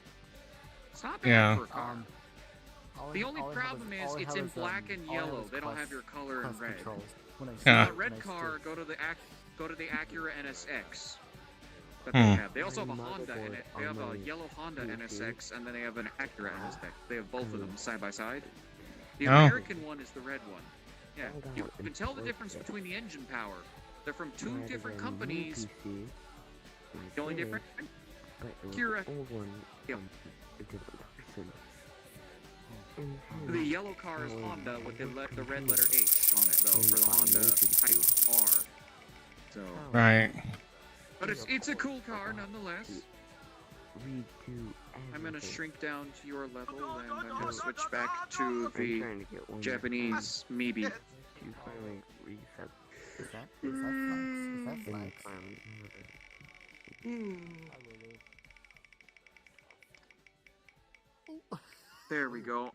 It's not bad for a car. The only problem is it's in black and yellow. They don't have your color in red. Red car, go to the Acura NSX that they have. They also have a Honda in it. They have a yellow Honda NSX, and then they have an Acura NSX. They have both of them side by side. The American one is the red one. Yeah, you can tell the difference between the engine power. They're from two different companies. The only difference, Acura. Yep. The yellow car is Honda with the red letter H on it, though, for the Honda Type R. So. Right. But it's a cool car nonetheless. I'm gonna shrink down to your level, and I'm gonna switch back to the Japanese Mibi. Is that flex? There we go.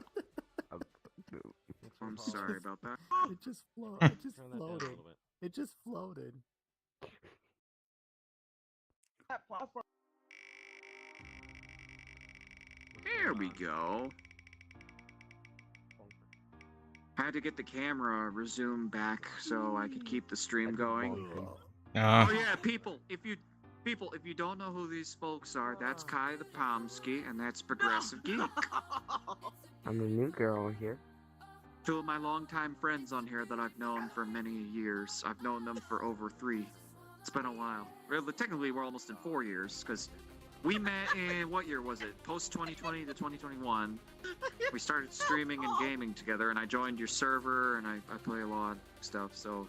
I'm sorry about that. It just floated. It just floated. There we go. I had to get the camera resumed back so I could keep the stream going. Oh yeah, people, if you don't know who these folks are, that's Kai the Pomsky and that's Progressive Geek. I'm a new girl here. Two of my longtime friends on here that I've known for many years. I've known them for over 3. It's been a while. Well, technically, we're almost in 4 years, because we met in, what year was it? Post-2020 to 2021. We started streaming and gaming together, and I joined your server, and I play a lot of stuff, so...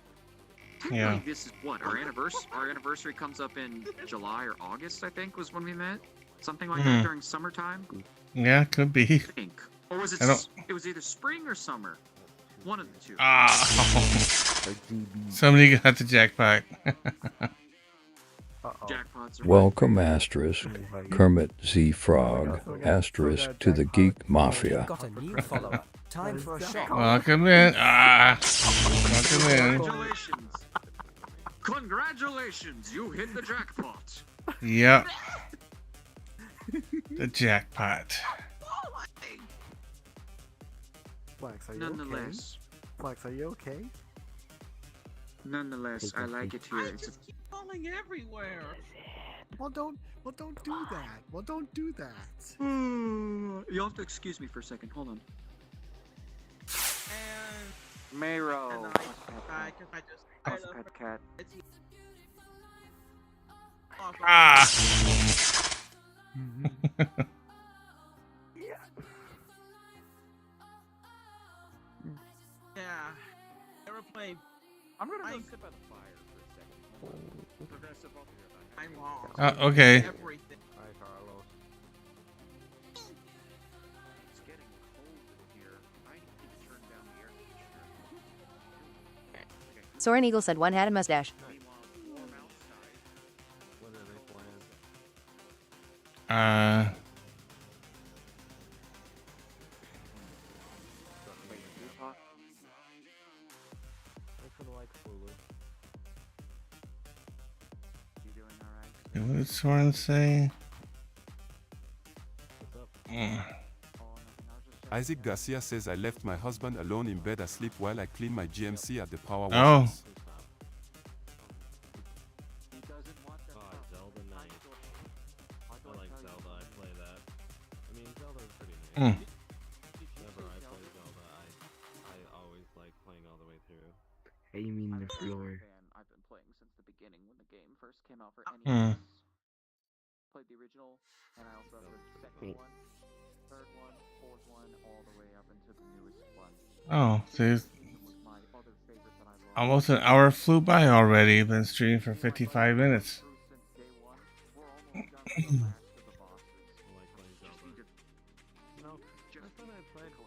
Technically, this is what? Our anniversary comes up in July or August, I think, was when we met? Something like that during summertime? Yeah, could be. I think. Or was it... It was either spring or summer. One of the two. Somebody got the jackpot. Welcome, asterisk, Kermit Z Frog, asterisk, to the Geek Mafia. Welcome in. Welcome in. Congratulations, you hit the jackpot. Yep. The jackpot. Flex, are you Nonetheless. okay? Flex, are you okay? Nonetheless, I like it here. It's falling everywhere. Well, don't do that. Well, don't do that. You'll have to excuse me for a second. Hold on. Mayro. Pet cat. Yeah. Aeroplane. I'm gonna go sit by the fire for a second. I'm wrong. Okay. Everything. Hi, Carlos. It's getting cold in here. I need to turn down the air conditioner. Soren Eagle said one had a mustache. What did Soren say? Isaac Garcia says I left my husband alone in bed asleep while I clean my GMC at the power Oh. washes. Zelda Knight. I like Zelda, I play that. I mean, Zelda's pretty nice. Whenever I play Zelda, I always like playing all the way through. Hey, you mean the floor? I've been playing since the beginning when the game first came out for NES. Played the original, and I also have the second one, third one, fourth one, all the way up into the newest one. Oh, there's almost an hour flew by already. Been streaming for 55 minutes.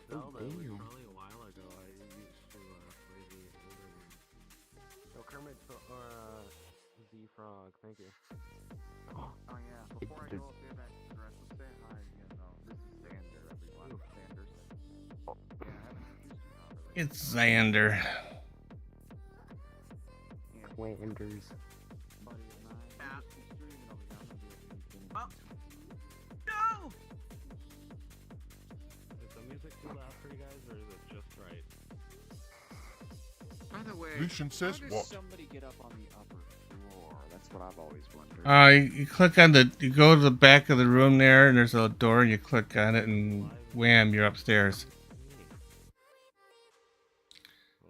Zelda, it was probably a while ago. I used to play the older one. So Kermit Z-Frog, thank you. Oh yeah, before I go up there back to the rest, let's say hi again though. This is Xander, everyone. Xander's. Yeah, I haven't introduced you properly. It's Xander. Xanders. Buddy of mine. Yeah. He's streaming over there. I'm gonna be able to No! Is the music music too loud for you guys, or is it just right? By the way, Lucian says how does what? somebody get up on the upper floor? That's what I've always wondered. You click on you go to the back of the room there, and there's a door, and you click on it, and wham, you're upstairs.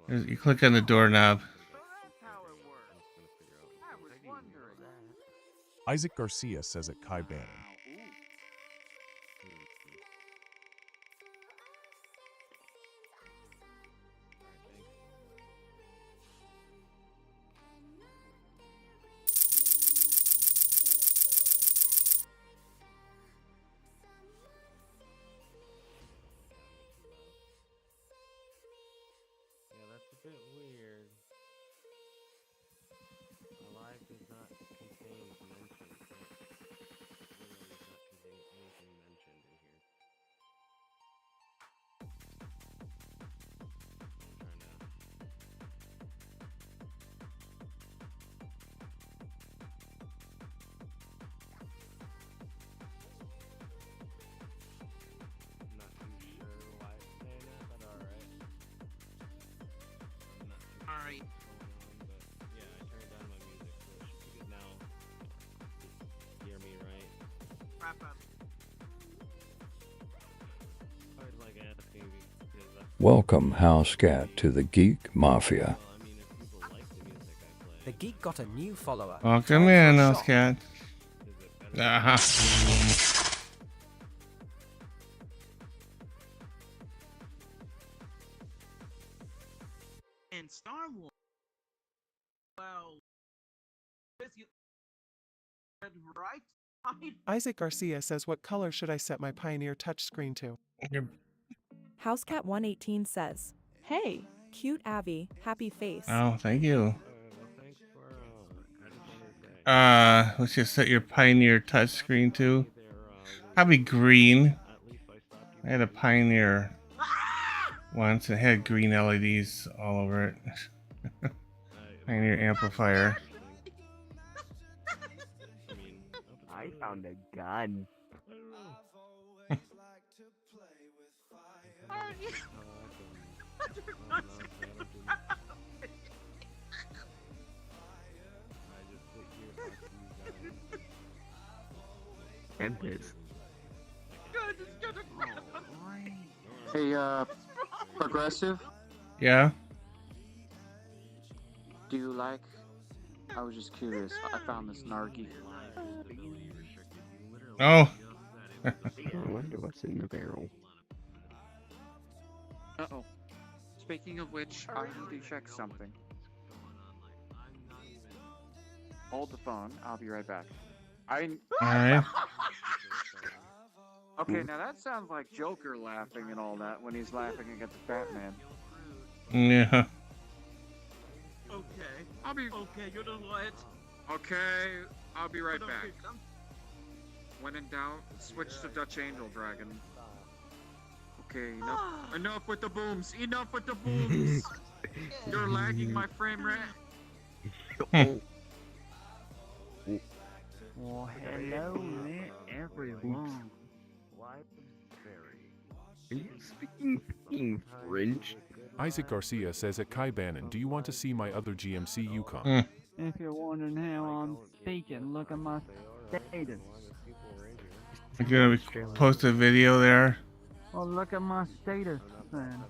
You click on the doorknob. Isaac Garcia says at Kai Bannon. Yeah, that's a bit weird. My life does not contain mentions. Literally does not contain anything mentioned in here. I'm not too sure why it's saying that, but alright. I'm not too Alright. sure what's going on, but yeah, I turned down my music, so it should be good now. Hear me right? Wrap up. I always like asking because that's Welcome, House Cat, to the Geek Mafia. The Geek got a new follower. Welcome in, House Cat. And Star Wars. Well, right? Isaac Garcia says, what color should I set my Pioneer touchscreen to? HouseCat118 says, "Hey, cute Avi, happy face." Oh, thank you. Let's just set your Pioneer touchscreen to. Probably green. I had a Pioneer once. It had green LEDs all over it. Pioneer amplifier. I found a gun. Tempest. Hey, Progressive? Yeah? Do you like... I was just curious. I found this Nargi. Oh! I wonder what's in the barrel. Uh-oh. Speaking of which, I need to check something. Hold the phone. I'll be right back. Alright. Okay, now that sounds like Joker laughing and all that when he's laughing against Batman. Yeah. Okay. Okay, you know what? Okay, I'll be right back. When in doubt, switch to Dutch Angel Dragon. Okay, enough with the booms. Enough with the booms. You're lagging my frame rate. Well, hello there, everyone. Are you speaking French? Isaac Garcia says at Kai Bannon, do you want to see my other GMC Yukon? If you're wondering how I'm speaking, look at my status. You're gonna post a video there? Well, look at my status then.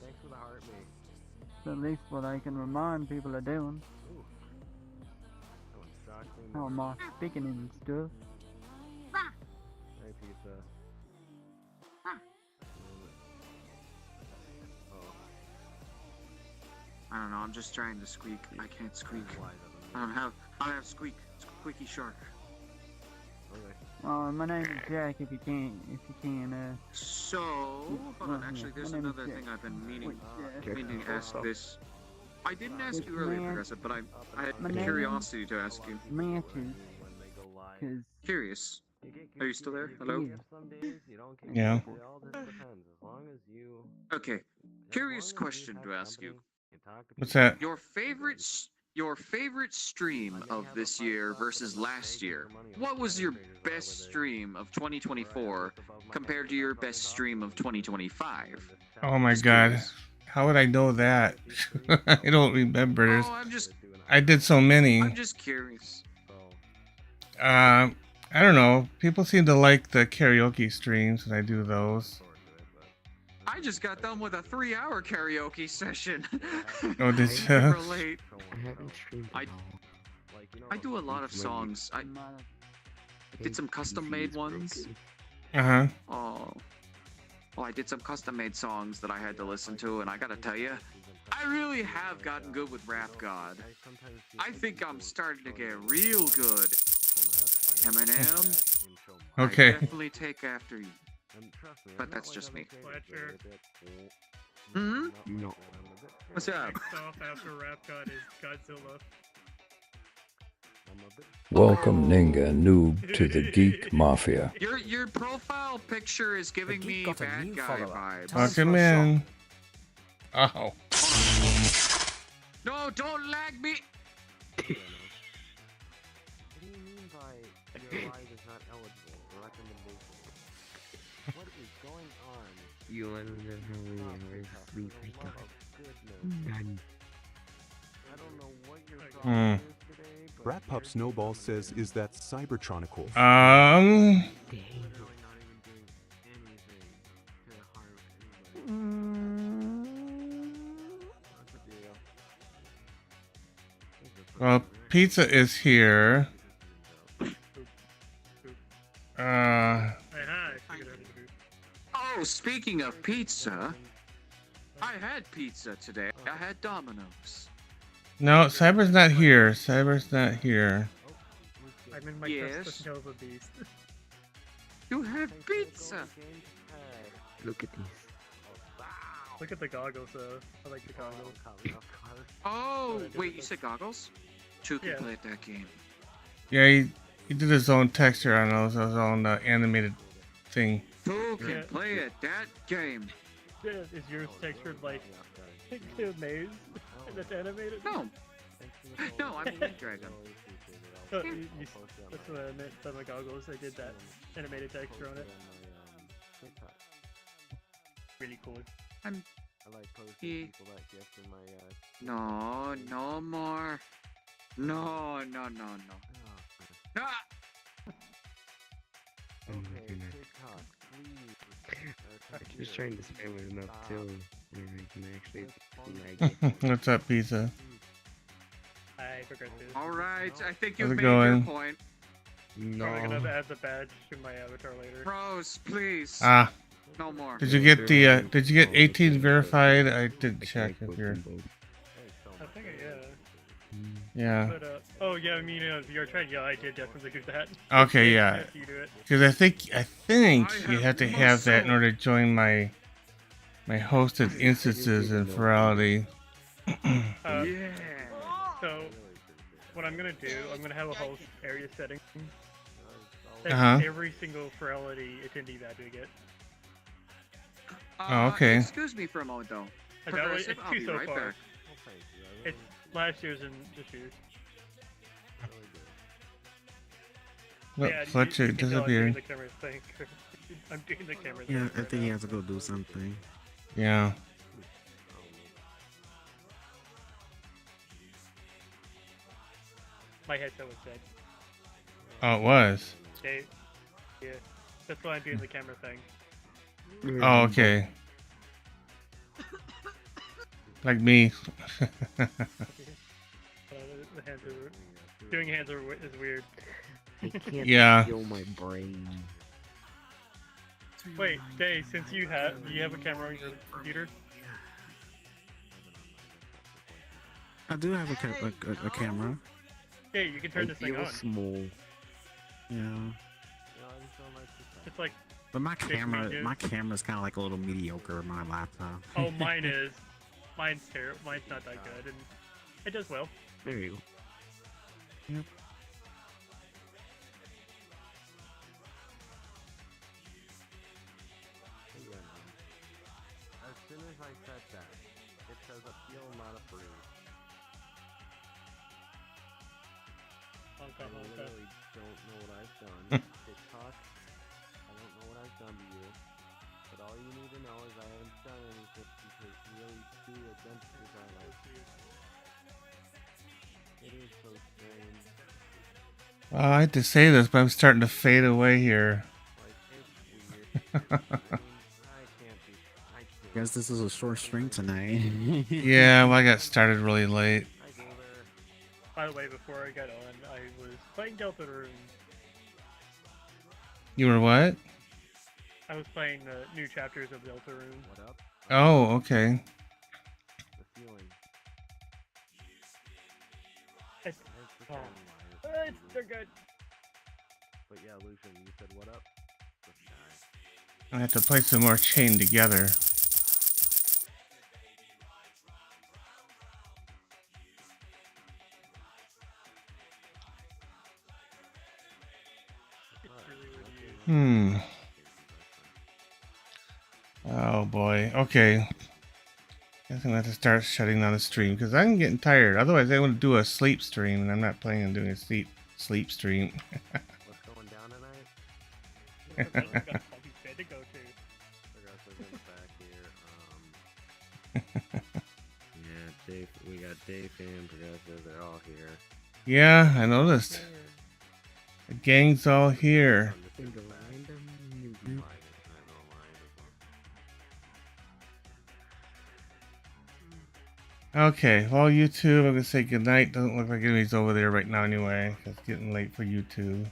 Thanks for the heart, mate. It's at least what I can remind people of doing. How am I speaking and stuff? Hey, pizza. I don't know, I'm just trying to squeak. I can't squeak. I don't have squeak. Squeaky shark. My name is Jack. If you can. So, hold on. Actually, there's another thing I've been meaning to ask this. I didn't ask you earlier, Progressive, but I had a curiosity to ask you. Curious. Are you still there? Hello? Yeah. Okay. Curious question to ask you. What's that? Your favorite your favorite stream of this year versus last year. What was your best stream of 2024 compared to your best stream of 2025? Oh my god. How would I know that? I don't remember. I did so many. I'm just curious. I don't know. People seem to like the karaoke streams when I do those. I just got done with a 3-hour karaoke session. Oh, did you? Relate. I do a lot of songs. I did some custom-made ones. Uh-huh. Oh, I did some custom-made songs that I had to listen to, and I gotta tell you, I really have gotten good with Rap God. I think I'm starting to get real good. Eminem, okay. I definitely take after you. But that's just me. Hmm? No. What's up? Next off after Rap God is Godzilla. Welcome, Ninga Noob, to the Geek Mafia. Your profile picture is giving me bad guy vibes. Welcome in. Oh. No, don't lag me. What do you mean by your ride is not eligible? Recommendation. What is going on? You want to know how many hours sleep I got? None. I don't know what you're talking about today, but Rat Pup Snowball says, is that Cybertronical? Well, pizza is here. Oh, speaking of pizza, I had pizza today. I had Domino's. No, Cyber's not here. Cyber's not here. I'm in my Yes. Nova Beast. You have pizza. Look at these. Look at the goggles though. I like the goggles. Oh, wait, you said goggles? Two can Yeah. play at that game. Yeah, he did his own texture on those. His own animated thing. Two can Yeah. play at that game. Yeah, is yours textured like a maze that's animated? No. No, I'm a Link Dragon. Oh, that's what I meant by my goggles. They did that animated texture on it. Really cool. I like posting people that gift in my No, no more. No, no, no, no. Ah! Okay, TikTok, please. I'm just trying to spam it enough too, where I can actually like it. What's up, pizza? Hi, Progressive. Alright, I think How's you've it made going? your point. I'm gonna add the badge to my avatar later. Bros, please. Ah. No more. Did you get the? Did you get 18 verified? I didn't check if you're. I think Yeah. But, oh yeah, I mean VRChat. Yeah, I did definitely do that. Okay, yeah. You do it. Because I think you have to have that in order to join my hosted instances in Virality. Yeah. So what I'm gonna do, I'm gonna have a host area setting. That every single Virality attendee that we get. Oh, okay. Excuse me for a moment, though. That way, Progressive, it's I'll two be so right far. back. It's last year's and this year's. Look, Yeah, Fletcher you can tell I'm doing disappeared. the camera thing. I'm doing the camera Yeah, thing I think he has to go do something. Yeah. My headset was dead. Oh, it was. Okay. Yeah. That's why I'm doing the camera thing. Oh, okay. Like me. The hands are, doing hands are, is weird. I can't Yeah. feel my brain. Wait, Day, since do you have a camera on your computer? I do have a camera. Yeah, you can turn this thing on. Small. Yeah. It's like. But my camera's kind of like a little mediocre on my laptop. Oh, mine is. Mine's terrible. Mine's not that good, and it does well. There you go. Yep. As soon as I said that, it says appeal not approved. Honka, honka. literally don't know what I've done. TikTok, I don't know what I've done to you. But all you need to know is I haven't done anything because really two adventures are like... It is so strange. Well, I hate to say this, but I'm starting to fade away here. Guess this is a short stream tonight. Yeah, well, I got started really late. By the way, before I got on, I was playing Deltarune. You were what? I was playing the new chapters of Deltarune. What up? Oh, okay. The feeling. They're good. But yeah, Lucian, you said what up? I have to play some more Chain Together. Oh boy. Okay. Guess I'm gonna have to start shutting down the stream because I'm getting tired. Otherwise, I want to do a sleep stream, and I'm not planning on doing a sleep stream. What's going down tonight? I've got a puppy bed to go to. Yeah, Dave. We got Dave and Progressive. They're all here. Yeah, I noticed. The gang's all here. Okay, well, YouTube, I'm gonna say goodnight. Doesn't look like anybody's over there right now anyway. It's getting late for YouTube.